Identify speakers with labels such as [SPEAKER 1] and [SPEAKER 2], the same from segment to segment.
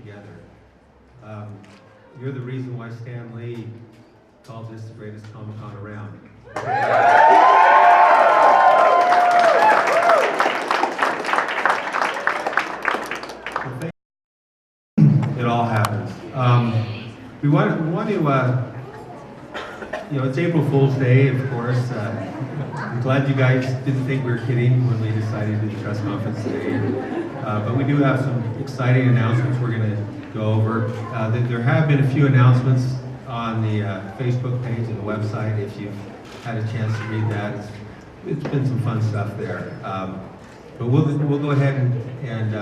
[SPEAKER 1] together. You're the reason why Stan Lee called this the greatest Comic-Con around. It all happens. We want to it's April Fool's Day, of course. I'm glad you guys didn't think we were kidding when we decided to do the press conference today. But we do have some exciting announcements we're going to go over. There have been a few announcements on the Facebook page and the website. If you've had a chance to read that, it's been some fun stuff there. But we'll go ahead and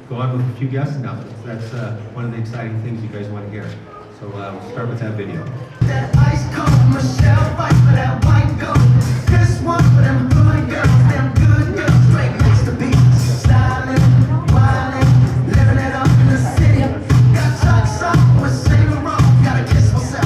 [SPEAKER 1] go on with a few guest announcements. That's one of the exciting things you guys want to hear. So we'll start with that video.
[SPEAKER 2] That ice cold Michelle fight for that white gold. This one for them good girls, them good girls straight next to beach. Styling, wildin', living it up in the city. Got chucks off with Saint Laurent, gotta kiss myself.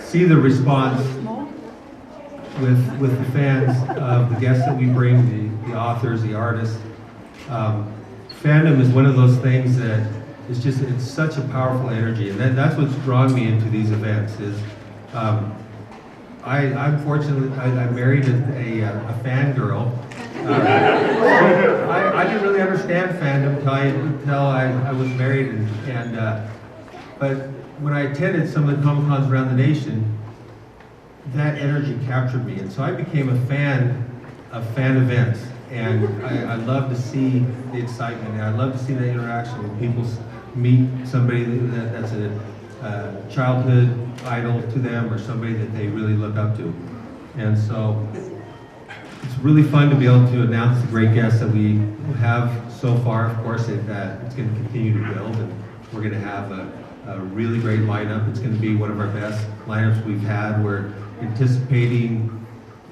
[SPEAKER 1] See the response with the fans of the guests that we bring, the authors, the artists. Fandom is one of those things that is just, it's such a powerful energy, and that's what's drawn me into these events. Is I'm fortunate, I married a fangirl. I didn't really understand fandom until I was married, but when I attended some of the Comic-Cons around the nation, that energy captured me, and so I became a fan of fan events, and I love to see the excitement, and I love to see the interaction when people meet somebody that's a childhood idol to them, or somebody that they really look up to. And so it's really fun to be able to announce the great guests that we have so far. Of course, it's going to continue to build, and we're going to have a really great lineup. It's going to be one of our best lineups we've had. We're anticipating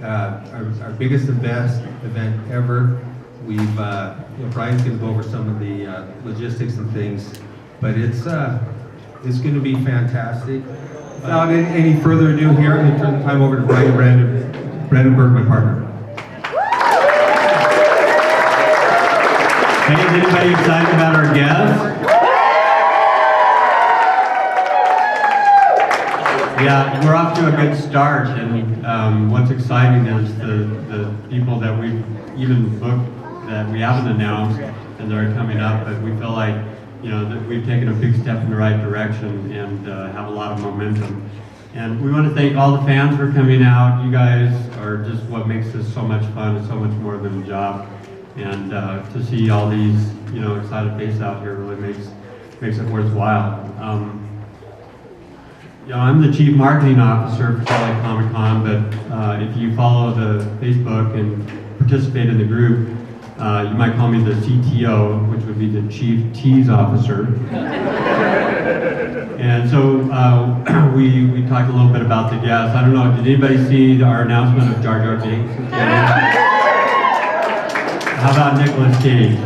[SPEAKER 1] our biggest and best event ever. We've Brian's going to go over some of the logistics and things, but it's going to be fantastic. Without any further ado, here I'm going to turn the time over to Brian Brandenburg, my partner.
[SPEAKER 3] Hey, is anybody excited about our guests? Yeah, we're off to a good start, and what's exciting is the people that we've even booked that we haven't announced and they're coming up, but we feel like, that we've taken a big step in the right direction and have a lot of momentum. And we want to thank all the fans for coming out. You guys are just what makes this so much fun. It's so much more than a job. And to see all these, excited faces out here really makes it worthwhile. I'm the Chief Marketing Officer for Salt Lake Comic-Con, but if you follow the Facebook and participate in the group, you might call me the CTO, which would be the Chief Tease Officer. And so we talked a little bit about the guests. I don't know, did anybody see our announcement of Jar Jar Binks? How about Nicolas Cage?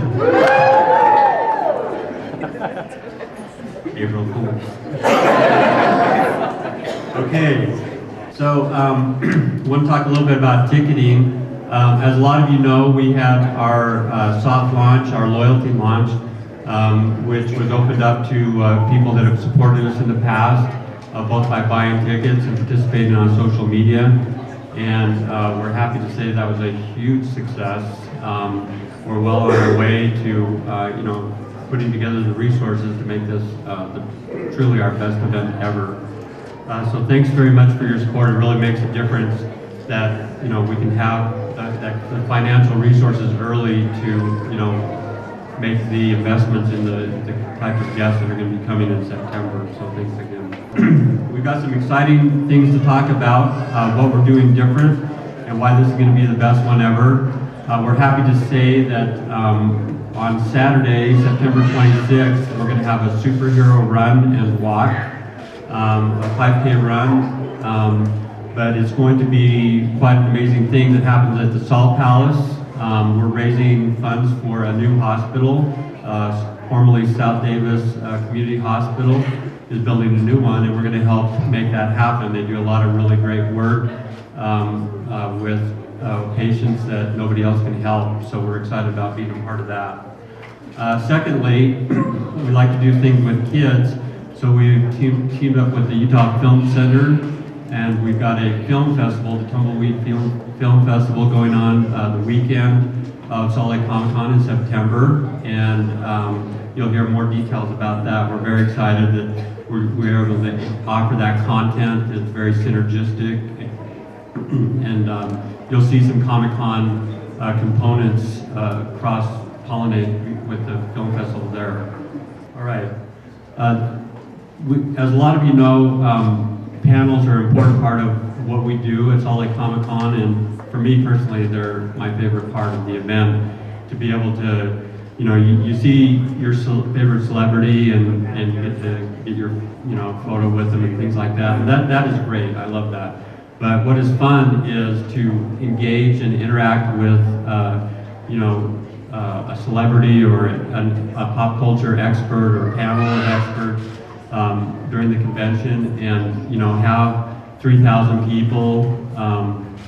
[SPEAKER 3] April Fool's. Okay, So, want to talk a little bit about ticketing. As a lot of you know, we had our soft launch, our loyalty launch, which was opened up to people that have supported us in the past, both by buying tickets and participating on social media. And we're happy to say that was a huge success. We're well on our way to, putting together the resources to make this truly our best event ever. So thanks very much for your support. It really makes a difference that we can have the financial resources early to make the investments in the type of guests that are going to be coming in September. So thanks again. We've got some exciting things to talk about, what we're doing different, and why this is going to be the best one ever. We're happy to say that on Saturday, September 26th, we're going to have a superhero run and walk, a 5K run, but it's going to be quite an amazing thing that happens at the Salt Palace. We're raising funds for a new hospital, formerly South Davis Community Hospital is building a new one, and we're going to help make that happen. They do a lot of really great work with patients that nobody else can help, so we're excited about being a part of that. Secondly, we like to do things with kids, so we've teamed up with the Utah Film Center, and we've got a film festival, the Tumbleweed Film Festival, going on the weekend of Salt Lake ComicCon in September, and you'll hear more details about that. We're very excited that we're able to offer that content. It's very synergistic, and you'll see some Comic-Con components cross-pollinate with the film festival there. All right. As a lot of you know, panels are an important part of what we do at Salt Lake Comic-Con, and for me personally, they're my favorite part of the event. To be able to, you see your favorite celebrity and you get to get your, photo with them and things like that. And that is great. I love that. But what is fun is to engage and interact with, a celebrity or a pop culture expert or a panel of experts during the convention, and have 3,000 people,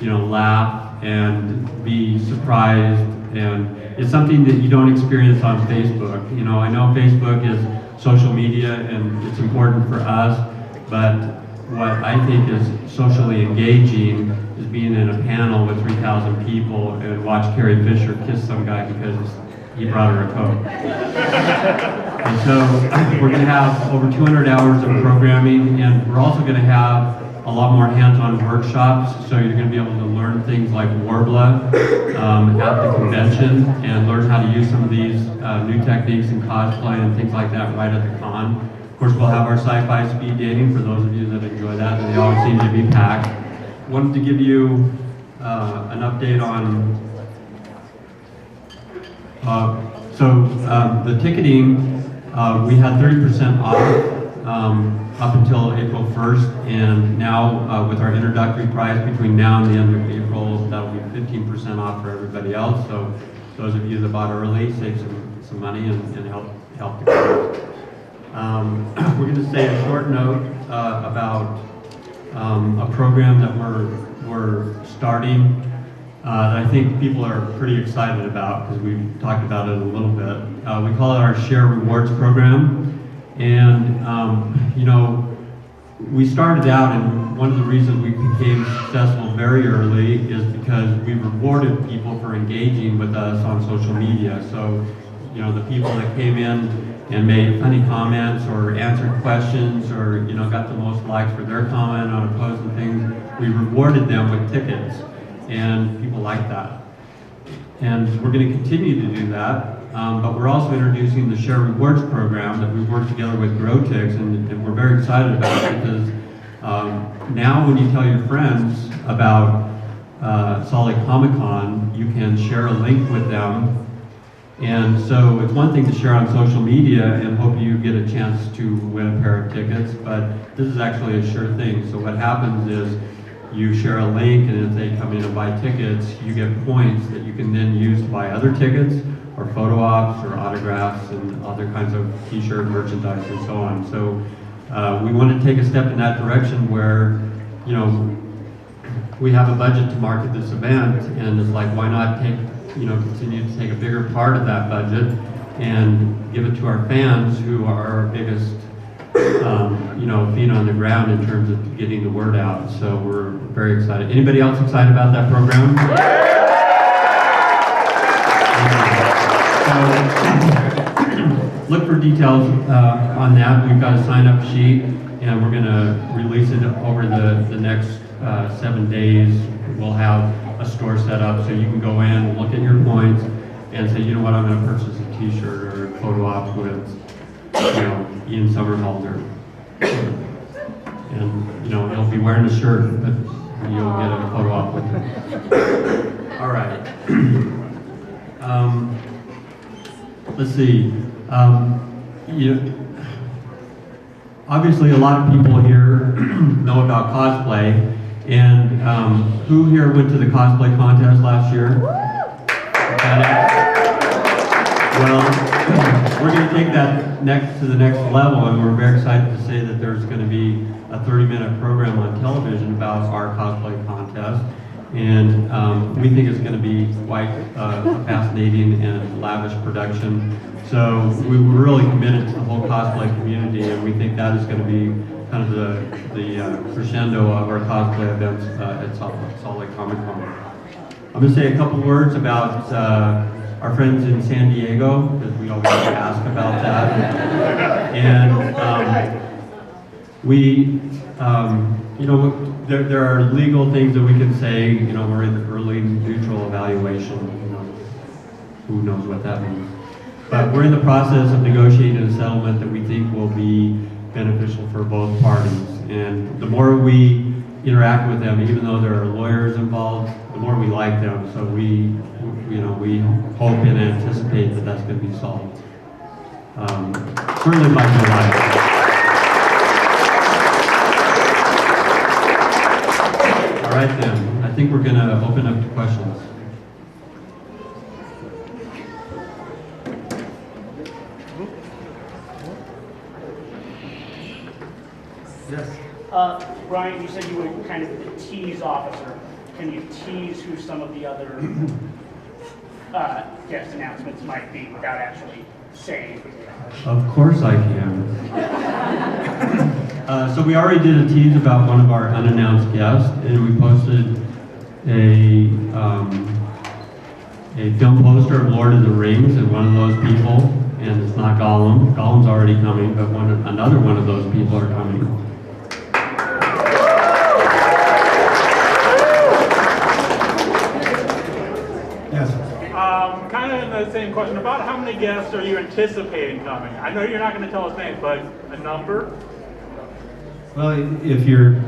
[SPEAKER 3] laugh and be surprised, and it's something that you don't experience on Facebook. I know Facebook is social media and it's important for us, but what I think is socially engaging is being in a panel with 3,000 people and watch Carrie Fisher kiss some guy because he brought her a Coke. And so we're going to have over 200 hours of programming, and we're also going to have a lot more hands-on workshops, so you're going to be able to learn things like Warbla at the convention and learn how to use some of these new techniques in cosplay and things like that right at the con. Of course, we'll have our sci-fi speed dating for those of you that enjoy that, and they always seem to be packed. Wanted to give you an update on the ticketing. We had 30% off up until April 1st, and now with our introductory price between now and the end of April, that'll be 15% off for everybody else. So those of you that bought early, save some money and help the cause. We're going to say a short note about a program that we're starting that I think people are pretty excited about, because we've talked about it a little bit. We call it our Share Rewards program. And, we started out, and one of the reasons we became successful very early is because we rewarded people for engaging with us on social media. So, the people that came in and made funny comments or answered questions or, got the most likes for their comment on a post and things, we rewarded them with tickets. And people like that. And we're going to continue to do that, but we're also introducing the Share Rewards program that we've worked together with GrowTix, and we're very excited about it, because now when you tell your friends about Salt Lake Comic-Con, you can share a link with them. And so it's one thing to share on social media and hope you get a chance to win a pair of tickets, but this is actually a sure thing. So what happens is, you share a link, and if they come in and buy tickets, you get points that you can then use to buy other tickets, or photo ops, or autographs, and other kinds of t-shirt merchandise, and so on. So we want to take a step in that direction where, we have a budget to market this event, and it's like, why not continue to take a bigger part of that budget and give it to our fans, who are our biggest, feet on the ground in terms of getting the word out. So we're very excited. Anybody else excited about that program? So, look for details on that. We've got a sign-up sheet, and we're going to release it over the next 7 days. We'll have a store set up so you can go in, look at your points, and say, you know what, I'm going to purchase a T-shirt or a photo op with, Ian Somerhalder. And, he'll be wearing a shirt, but you'll get a photo op with him. All right. Let's see. Obviously, a lot of people here know about cosplay. And who here went to the cosplay contest last year? Well, we're going to take that to the next level, and we're very excited to say that there's going to be a 30-minute program on television about our cosplay contest. And we think it's going to be quite a fascinating and lavish production. So we were really committed to the whole cosplay community, and we think that is going to be kind of the crescendo of our cosplay events at Salt Lake ComicCon. I'm going to say a couple words about our friends in San Diego, because we always ask about that. And there are legal things that we can say. We're in the early neutral evaluation. Who knows what that means? But we're in the process of negotiating a settlement that we think will be beneficial for both parties. And the more we interact with them, even though there are lawyers involved, the more we like them. So we hope and anticipate that that's going to be solved. Certainly by July. All right then, I think we're going to open up to questions.
[SPEAKER 1] Yes.
[SPEAKER 4] Brian, you said you were kind of the tease officer. Can you tease who some of the other guest announcements might be without actually saying who they are?
[SPEAKER 3] Of course I can. So we already did a tease about one of our unannounced guests, and we posted a film poster of Lord of the Rings, and one of those people, and it's not Gollum. Gollum's already coming, but another one of those people are coming.
[SPEAKER 5] Kind of in the same question, about how many guests are you anticipating coming? I know you're not going to tell us names, but a number?
[SPEAKER 1] Well, if you're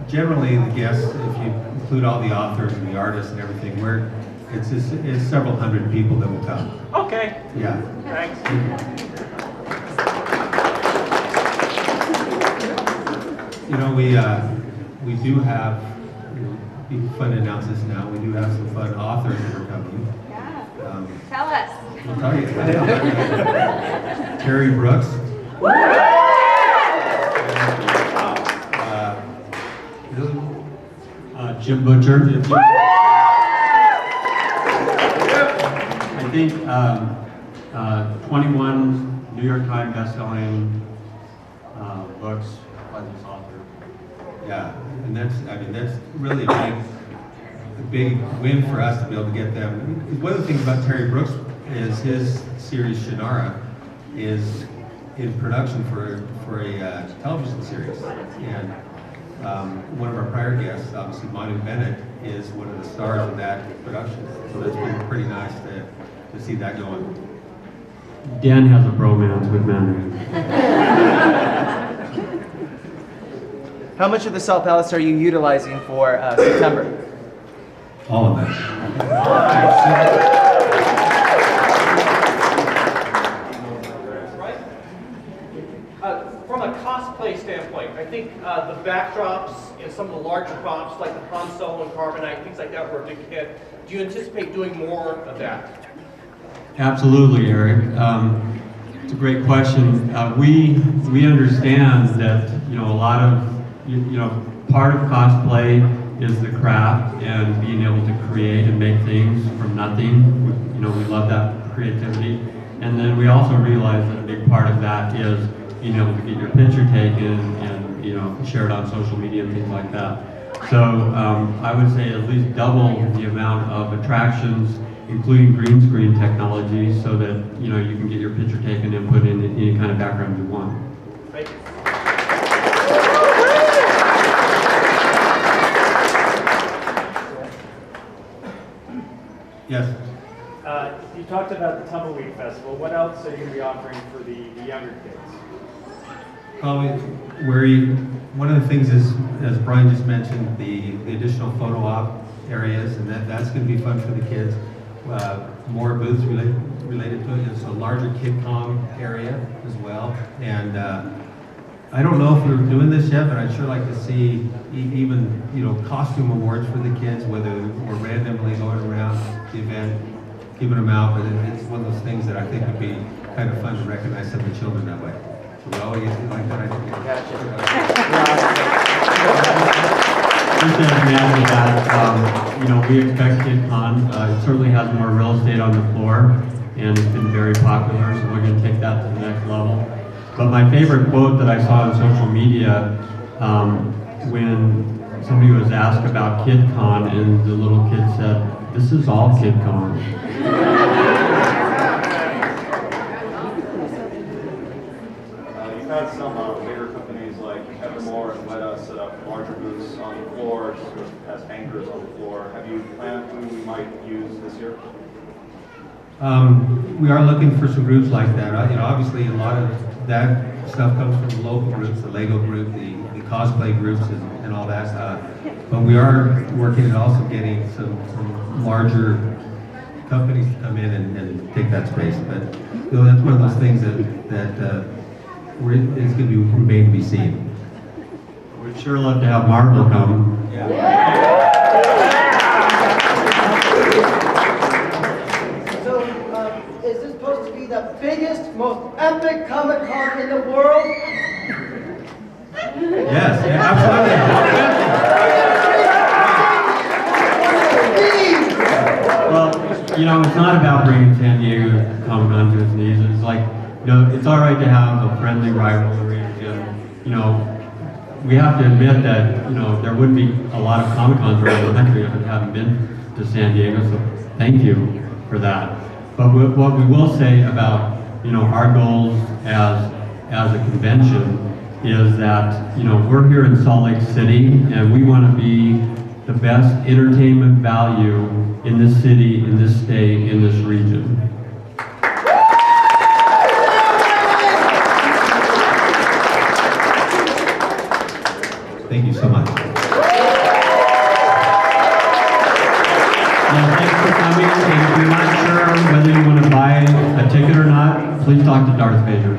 [SPEAKER 1] generally the guests, if you include all the authors and the artists and everything, it's several hundred people that will come.
[SPEAKER 5] Okay.
[SPEAKER 1] Yeah.
[SPEAKER 5] Thanks.
[SPEAKER 1] We do have, it'd be fun to announce this now, we do have some fun authors that are coming.
[SPEAKER 6] Tell us.
[SPEAKER 1] I'll tell you. Terry Brooks.
[SPEAKER 3] Jim Butcher. I think 21 New York Times best-selling books by this author.
[SPEAKER 1] Yeah, and that's really a big win for us to be able to get them. One of the things about Terry Brooks is his series Shannara is in production for a television series, and one of our prior guests, obviously Manu Bennett, is one of the stars of that production. So that's been pretty nice to see that going.
[SPEAKER 3] Dan has a bromance with Manu.
[SPEAKER 7] How much of the Salt Palace are you utilizing for September?
[SPEAKER 1] All of that.
[SPEAKER 8] From a cosplay standpoint, I think the backdrops and some of the larger props, like the Han Solo and Carbonite, things like that, were a big hit. Do you anticipate doing more of that?
[SPEAKER 3] Absolutely, Eric. It's a great question. We understand that a lot of part of cosplay is the craft and being able to create and make things from nothing. We love that creativity. And then we also realize that a big part of that is being able to get your picture taken and share it on social media and things like that. So I would say at least double the amount of attractions, including green screen technology, so that you can get your picture taken and put in any kind of background you want.
[SPEAKER 8] Thank you.
[SPEAKER 1] Yes.
[SPEAKER 9] You talked about the Tumbleweed Festival. What else are you going to be offering for the younger kids?
[SPEAKER 1] One of the things is, as Brian just mentioned, the additional photo op areas, and that's going to be fun for the kids. More booths related to it. It's a larger KidCom area as well. And I don't know if we're doing this yet, but I'd sure like to see even costume awards for the kids, whether we're randomly going around the event, giving them out. But it's one of those things that I think would be kind of fun to recognize some of the children that way. So we always like that. I think.
[SPEAKER 3] Just to add to that, we expect KidCon. It certainly has more real estate on the floor, and it's been very popular, so we're going to take that to the next level. But my favorite quote that I saw on social media, when somebody was asked about KidCon, and the little kid said, "This is all KidCon."
[SPEAKER 10] You've had some bigger companies like Evermore and Weta set up larger booths on the floor, sort of as anchors on the floor. Have you planned who we might use this year?
[SPEAKER 1] We are looking for some groups like that. Obviously a lot of that stuff comes from the local groups, the Lego group, the cosplay groups, and all that stuff. But we are working at also getting some larger companies to come in and take that space. But that's one of those things that is going to remain to be seen.
[SPEAKER 3] We'd sure love to have Marvel come.
[SPEAKER 11] So, is this supposed to be the biggest, most epic ComicCon in the world?
[SPEAKER 1] Yes, absolutely.
[SPEAKER 3] Well, it's not about bringing San Diego Comic-Con to its knees. It's like, it's all right to have a friendly rivalry, and we have to admit that there wouldn't be a lot of Comic-Cons around the country if it hadn't been to San Diego. So thank you for that. But what we will say about our goals as a convention is that we're here in Salt Lake City, and we want to be the best entertainment value in this city, in this state, in this region.
[SPEAKER 1] Thank you so much.
[SPEAKER 3] Thanks for coming. And if you're not sure whether you want to buy a ticket or not, please talk to Darth Vader.